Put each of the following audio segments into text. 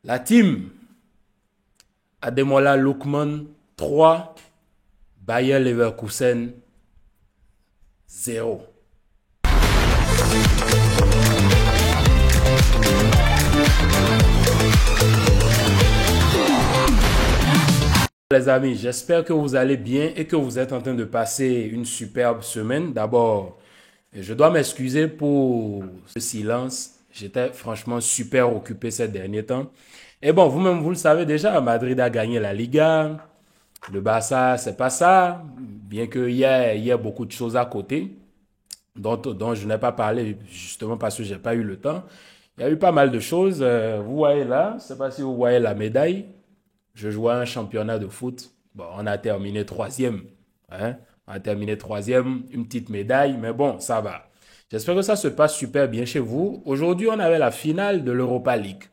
La team Ademola Lookman 3, Bayer Leverkusen 0. Les amis, j'espère que vous allez bien et que vous êtes en train de passer une superbe semaine. D'abord, je dois m'excuser pour ce silence. J'étais franchement super occupé ces derniers temps. Et bon, vous-même, vous le savez déjà, Madrid a gagné la Liga. Le Barça, c'est pas ça. Bien qu'il y ait beaucoup de choses à côté dont je n'ai pas parlé justement parce que j'ai pas eu le temps. Il y a eu pas mal de choses. Vous voyez là, je ne sais pas si vous voyez la médaille. Je jouais à un championnat de foot. Bon, on a terminé troisième. Hein? On a terminé troisième, une petite médaille, mais bon, ça va. J'espère que ça se passe super bien chez vous. Aujourd'hui, on avait la finale de l'Europa League.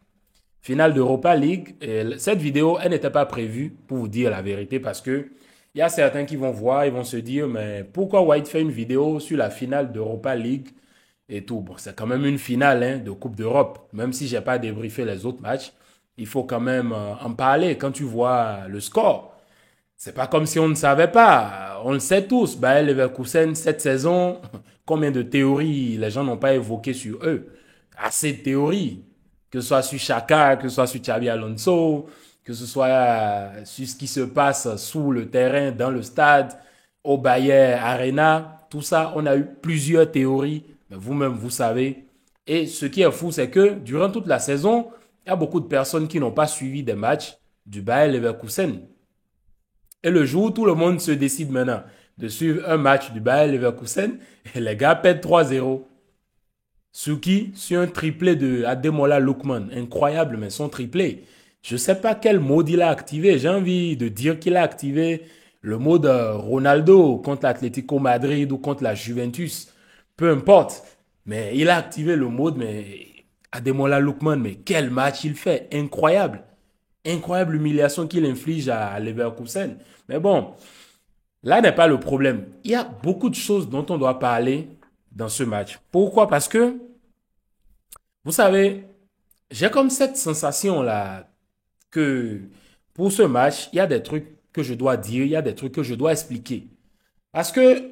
Finale d'Europa League. Et cette vidéo, elle n'était pas prévue, pour vous dire la vérité, parce que il y a certains qui vont voir, ils vont se dire, mais pourquoi White fait une vidéo sur la finale d'Europa League et tout. Bon, c'est quand même une finale hein, de Coupe d'Europe. Même si je n'ai pas débriefé les autres matchs, il faut quand même en parler. Quand tu vois le score, c'est pas comme si on ne savait pas. On le sait tous. Bayer Leverkusen, cette saison, combien de théories les gens n'ont pas évoquées sur eux. Assez de théories. Que ce soit sur Xhaka, que ce soit sur Xabi Alonso, que ce soit sur ce qui se passe sous le terrain, dans le stade, au Bayer Arena. Tout ça, on a eu plusieurs théories. Mais vous-même, vous savez. Et ce qui est fou, c'est que durant toute la saison, il y a beaucoup de personnes qui n'ont pas suivi des matchs du Bayer Leverkusen. Et le jour où tout le monde se décide maintenant de suivre un match du Bayer Leverkusen, et les gars perdent 3-0. Sur qui? Sur un triplé de Ademola Lookman. Incroyable, mais son triplé. Je ne sais pas quel mode il a activé. J'ai envie de dire qu'il a activé le mode Ronaldo contre l'Atlético Madrid ou contre la Juventus. Peu importe. Mais il a activé le mode, mais Ademola Lookman, mais quel match il fait. Incroyable. Incroyable humiliation qu'il inflige à Leverkusen. Mais bon, là n'est pas le problème. Il y a beaucoup de choses dont on doit parler dans ce match. Pourquoi? Parce que, vous savez, j'ai comme cette sensation-là que pour ce match, il y a des trucs que je dois dire, il y a des trucs que je dois expliquer. Parce que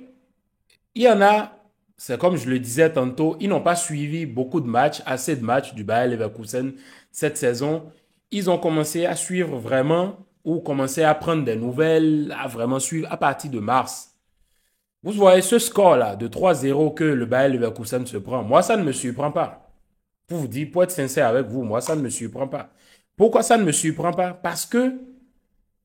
il y en a, c'est comme je le disais tantôt, ils n'ont pas suivi beaucoup de matchs, assez de matchs du Bayer Leverkusen cette saison. Ils ont commencé à suivre vraiment ou commencé à prendre des nouvelles, à vraiment suivre à partir de mars. Vous voyez ce score-là de 3-0 que le Bayer Leverkusen se prend. Moi, ça ne me surprend pas. Pour vous dire, pour être sincère avec vous, moi, ça ne me surprend pas. Pourquoi ça ne me surprend pas? Parce que,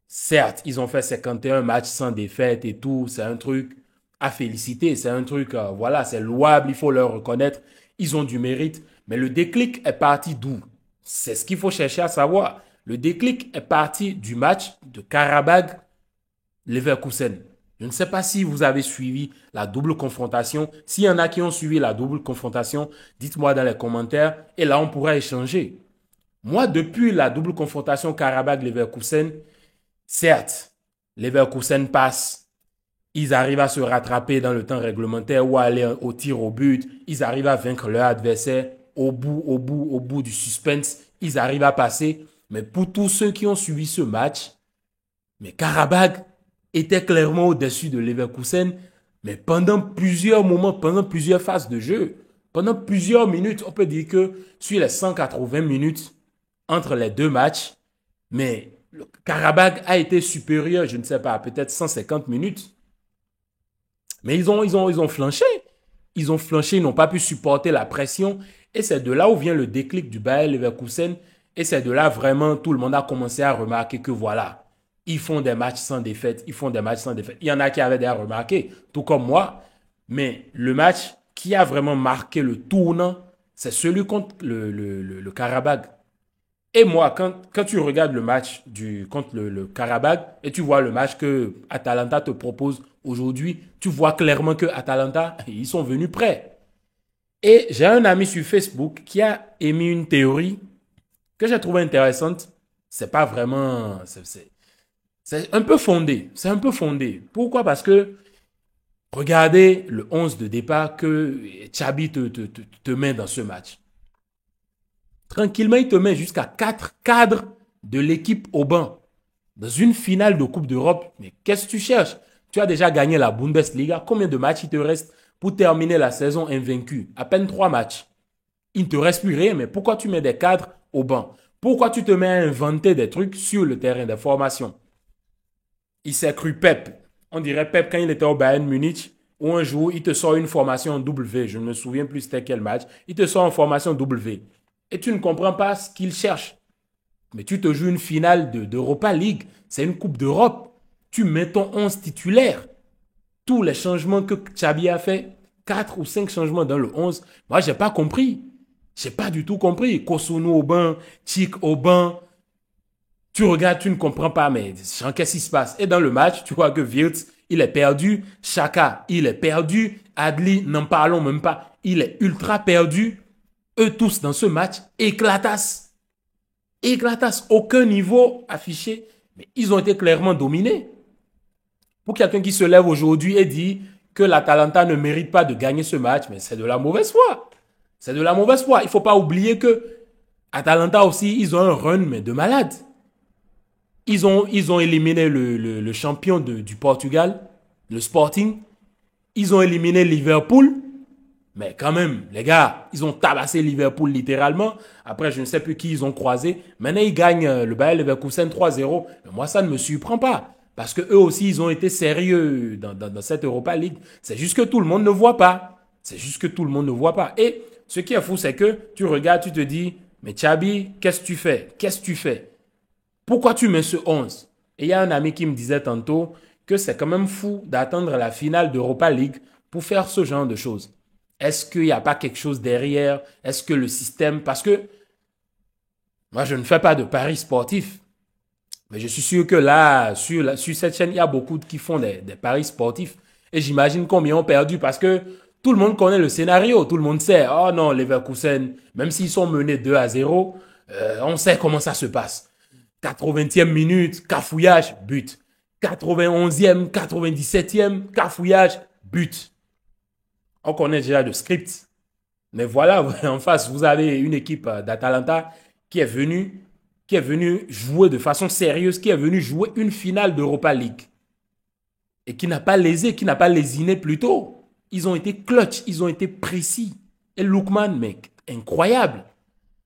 certes, ils ont fait 51 matchs sans défaite et tout. C'est un truc à féliciter. C'est un truc, voilà, c'est louable. Il faut leur reconnaître. Ils ont du mérite. Mais le déclic est parti d'où? C'est ce qu'il faut chercher à savoir. Le déclic est parti du match de Karabag-Leverkusen. Je ne sais pas si vous avez suivi la double confrontation. S'il y en a qui ont suivi la double confrontation, dites-moi dans les commentaires et là on pourra échanger. Moi, depuis la double confrontation Karabag-Leverkusen, certes, Leverkusen passe. Ils arrivent à se rattraper dans le temps réglementaire ou à aller au tir au but. Ils arrivent à vaincre leur adversaire au bout du suspense. Ils arrivent à passer. Mais pour tous ceux qui ont suivi ce match, mais Karabag était clairement au-dessus de Leverkusen, mais pendant plusieurs moments, pendant plusieurs phases de jeu, pendant plusieurs minutes, on peut dire que sur les 180 minutes entre les deux matchs, mais le Karabag a été supérieur, je ne sais pas, peut-être 150 minutes. Mais ils ont flanché. Ils ont flanché, ils n'ont pas pu supporter la pression. Et c'est de là où vient le déclic du Bayer Leverkusen. Et c'est de là vraiment tout le monde a commencé à remarquer que voilà, ils font des matchs sans défaite. Ils font des matchs sans défaite. Il y en a qui avaient déjà remarqué, tout comme moi. Mais le match qui a vraiment marqué le tournant, c'est celui contre le Karabag. Et moi, quand tu regardes le match contre le Karabag et tu vois le match que Atalanta te propose aujourd'hui, tu vois clairement que Atalanta, ils sont venus prêts. Et j'ai un ami sur Facebook qui a émis une théorie que j'ai trouvée intéressante. C'est pas vraiment... C'est un peu fondé. C'est un peu fondé. Pourquoi? Parce que regardez le 11 de départ que Xabi te met dans ce match. Tranquillement, il te met jusqu'à 4 cadres de l'équipe au banc. Dans une finale de Coupe d'Europe, mais qu'est-ce que tu cherches? Tu as déjà gagné la Bundesliga. Combien de matchs il te reste pour terminer la saison invaincue? À peine 3 matchs. Il ne te reste plus rien, mais pourquoi tu mets des cadres au banc? Pourquoi tu te mets à inventer des trucs sur le terrain de formation? Il s'est cru Pep. On dirait Pep quand il était au Bayern Munich, où un jour, il te sort une formation en W. Je ne me souviens plus c'était quel match. Il te sort une formation W. Et tu ne comprends pas ce qu'il cherche. Mais tu te joues une finale d'Europa League. C'est une Coupe d'Europe. Tu mets ton 11 titulaire. Tous les changements que Xabi a fait, 4 ou 5 changements dans le 11, moi, je n'ai pas compris. Je n'ai pas du tout compris. Kosunu au banc, Tchik au banc. Tu regardes, tu ne comprends pas, mais qu'est-ce qui se passe? Et dans le match, tu vois que Wirtz, il est perdu. Xhaka, il est perdu. Adli, n'en parlons même pas. Il est ultra perdu. Eux tous dans ce match, éclatassent. Éclatassent. Aucun niveau affiché. Mais ils ont été clairement dominés. Pour quelqu'un qui se lève aujourd'hui et dit que l'Atalanta ne mérite pas de gagner ce match, mais c'est de la mauvaise foi. C'est de la mauvaise foi. Il ne faut pas oublier que Atalanta aussi, ils ont un run, mais de malade. Ils ont éliminé le champion du Portugal, le Sporting. Ils ont éliminé Liverpool. Mais quand même, les gars, ils ont tabassé Liverpool littéralement. Après, je ne sais plus qui ils ont croisé. Maintenant, ils gagnent le Bayer Leverkusen 3-0. Mais moi, ça ne me surprend pas. Parce que eux aussi, ils ont été sérieux dans cette Europa League. C'est juste que tout le monde ne voit pas. C'est juste que tout le monde ne voit pas. Et ce qui est fou, c'est que tu regardes, tu te dis, mais Xabi, qu'est-ce que tu fais? Qu'est-ce que tu fais? Pourquoi tu mets ce 11? Et il y a un ami qui me disait tantôt que c'est quand même fou d'attendre la finale d'Europa League pour faire ce genre de choses. Est-ce qu'il n'y a pas quelque chose derrière? Est-ce que le système... Parce que moi, je ne fais pas de paris sportifs. Mais je suis sûr que là, sur cette chaîne, il y a beaucoup qui font des paris sportifs. Et j'imagine combien ont perdu parce que tout le monde connaît le scénario. Tout le monde sait, oh non, Leverkusen, même s'ils sont menés 2-0, on sait comment ça se passe. 80e minute, cafouillage, but. 91e, 97e, cafouillage, but. On connaît déjà le script. Mais voilà, en face, vous avez une équipe d'Atalanta qui est venue jouer de façon sérieuse, qui est venue jouer une finale d'Europa League. Et qui n'a pas lésé, qui n'a pas lésiné plus tôt. Ils ont été clutch, ils ont été précis. Et Lookman, mec, incroyable.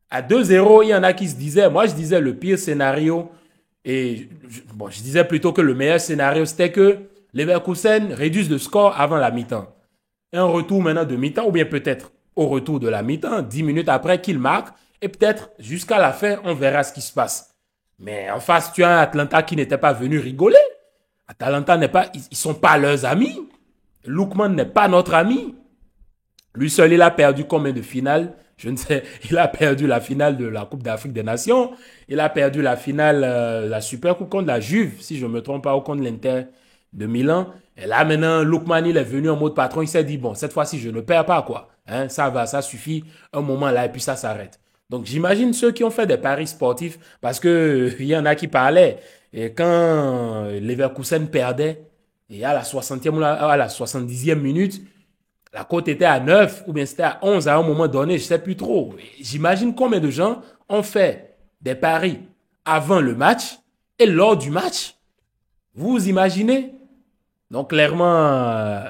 À 2-0, il y en a qui se disaient, moi je disais le pire scénario, et je disais plutôt que le meilleur scénario, c'était que Leverkusen réduise le score avant la mi-temps. Un retour maintenant de mi-temps, ou bien peut-être au retour de la mi-temps, 10 minutes après qu'il marque, et peut-être jusqu'à la fin, on verra ce qui se passe. Mais en face, tu as un Atlanta qui n'était pas venu rigoler. Atalanta n'est pas, ils sont pas leurs amis. Lookman n'est pas notre ami. Lui seul, il a perdu combien de finales? Je ne sais. Il a perdu la finale de la Coupe d'Afrique des Nations. Il a perdu la finale, la Super Coupe contre la Juve, si je ne me trompe pas, ou contre l'Inter de Milan. Et là, maintenant, Lookman, il est venu en mode patron. Il s'est dit, bon, cette fois-ci, je ne perds pas, quoi. Hein, ça va, ça suffit. Un moment là, et puis ça s'arrête. Donc, j'imagine ceux qui ont fait des paris sportifs, parce que il y en a qui parlaient. Et quand Leverkusen perdait, et à la 60e ou à la 70e minute, la cote était à 9 ou bien c'était à 11 à un moment donné, je ne sais plus trop. J'imagine combien de gens ont fait des paris avant le match et lors du match. Vous imaginez? Donc clairement,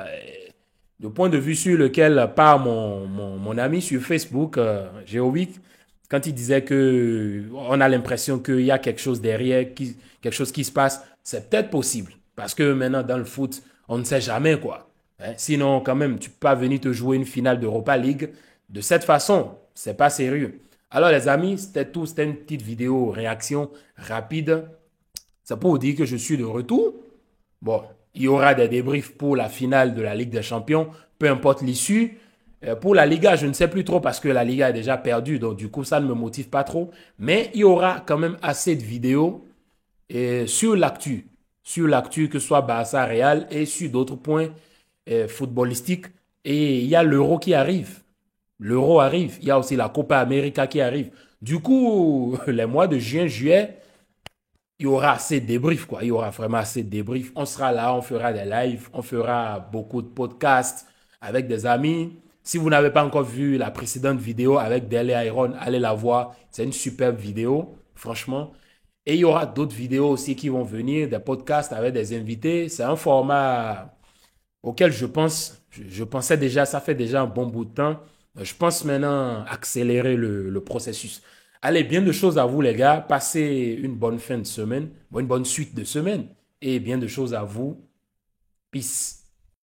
le point de vue sur lequel part mon ami sur Facebook, Géovic, quand il disait que on a l'impression qu'il y a quelque chose derrière, quelque chose qui se passe, c'est peut-être possible. Parce que maintenant, dans le foot, on ne sait jamais quoi. Hein? Sinon, quand même, tu ne peux pas venir te jouer une finale d'Europa League de cette façon. C'est pas sérieux. Alors, les amis, c'était tout. C'était une petite vidéo réaction rapide. C'est pour vous dire que je suis de retour. Bon, il y aura des débriefs pour la finale de la Ligue des Champions, peu importe l'issue. Pour la Liga, je ne sais plus trop parce que la Liga est déjà perdue, donc du coup, ça ne me motive pas trop. Mais il y aura quand même assez de vidéos sur l'actu. Sur l'actu, que ce soit Barça Real et sur d'autres points footballistiques. Et il y a l'Euro qui arrive. L'Euro arrive. Il y a aussi la Copa América qui arrive. Du coup, les mois de juin, juillet, il y aura assez de débriefs, quoi. Il y aura vraiment assez de débriefs. On sera là, on fera des lives, on fera beaucoup de podcasts avec des amis. Si vous n'avez pas encore vu la précédente vidéo avec Dele Iron, allez la voir. C'est une superbe vidéo, franchement. Et il y aura d'autres vidéos aussi qui vont venir, des podcasts avec des invités. C'est un format auquel je pensais déjà, ça fait déjà un bon bout de temps. Je pense maintenant accélérer le processus. Allez, bien de choses à vous les gars. Passez une bonne fin de semaine, une bonne suite de semaine et bien de choses à vous. Peace.